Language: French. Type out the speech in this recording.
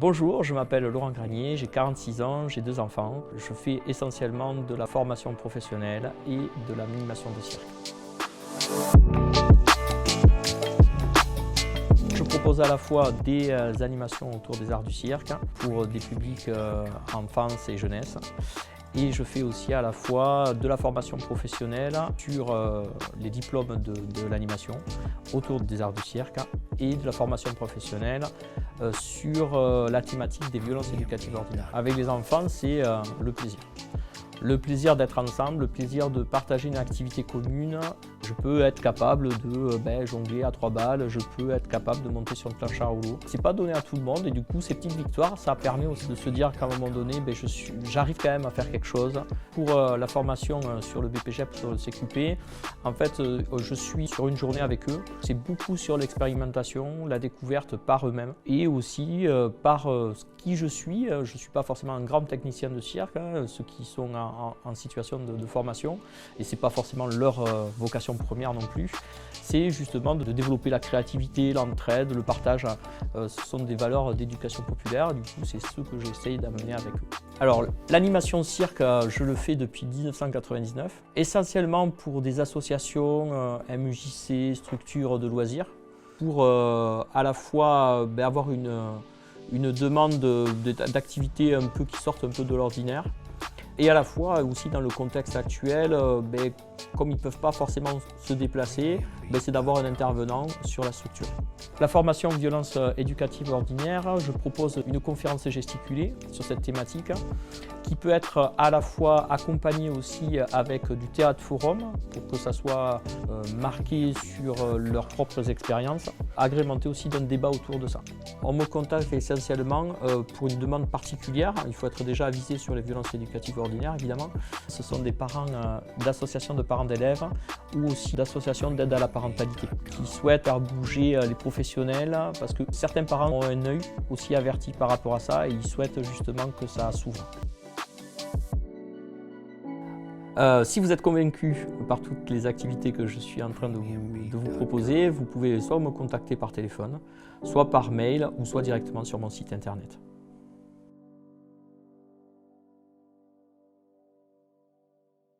Bonjour, je m'appelle Laurent Granier, j'ai 46 ans, j'ai 2 enfants. Je fais essentiellement de la formation professionnelle et de l'animation de cirque. Je propose à la fois des animations autour des arts du cirque pour des publics enfance et jeunesse. Et je fais aussi à la fois de la formation professionnelle sur les diplômes de l'animation autour des arts du cirque et de la formation professionnelle sur la thématique des violences éducatives ordinaires. Avec les enfants, c'est le plaisir. Le plaisir d'être ensemble, le plaisir de partager une activité commune. Je peux être capable de jongler à 3 balles, je peux être capable de monter sur le plancher à rouleau. C'est pas donné à tout le monde et du coup ces petites victoires, ça permet aussi de se dire qu'à un moment donné, j'arrive quand même à faire quelque chose. Pour la formation sur le BPGEP, sur le CQP, en fait je suis sur une journée avec eux. C'est beaucoup sur l'expérimentation, la découverte par eux-mêmes et aussi par qui je suis. Je ne suis pas forcément un grand technicien de cirque, ceux qui sont en situation de formation et c'est pas forcément leur vocation première non plus. C'est justement de développer la créativité, l'entraide, le partage. Ce sont des valeurs d'éducation populaire, du coup c'est ce que j'essaye d'amener avec eux. Alors l'animation cirque, je le fais depuis 1999, essentiellement pour des associations, MUJC, structures de loisirs, pour à la fois avoir une demande d'activités un peu qui sortent un peu de l'ordinaire et à la fois aussi dans le contexte actuel, comme ils ne peuvent pas forcément se déplacer, c'est d'avoir un intervenant sur la structure. La formation violence éducative ordinaire, je propose une conférence gesticulée sur cette thématique qui peut être à la fois accompagnée aussi avec du théâtre forum pour que ça soit marqué sur leurs propres expériences, agrémenté aussi d'un débat autour de ça. On me contacte essentiellement pour une demande particulière, il faut être déjà avisé sur les violences éducatives ordinaires évidemment. Ce sont des parents d'associations de parents d'élèves ou aussi d'associations d'aide à la parentalité qui souhaitent faire bouger les professionnels parce que certains parents ont un œil aussi averti par rapport à ça et ils souhaitent justement que ça s'ouvre. Si vous êtes convaincu par toutes les activités que je suis en train de vous proposer, vous pouvez soit me contacter par téléphone, soit par mail ou soit directement sur mon site internet.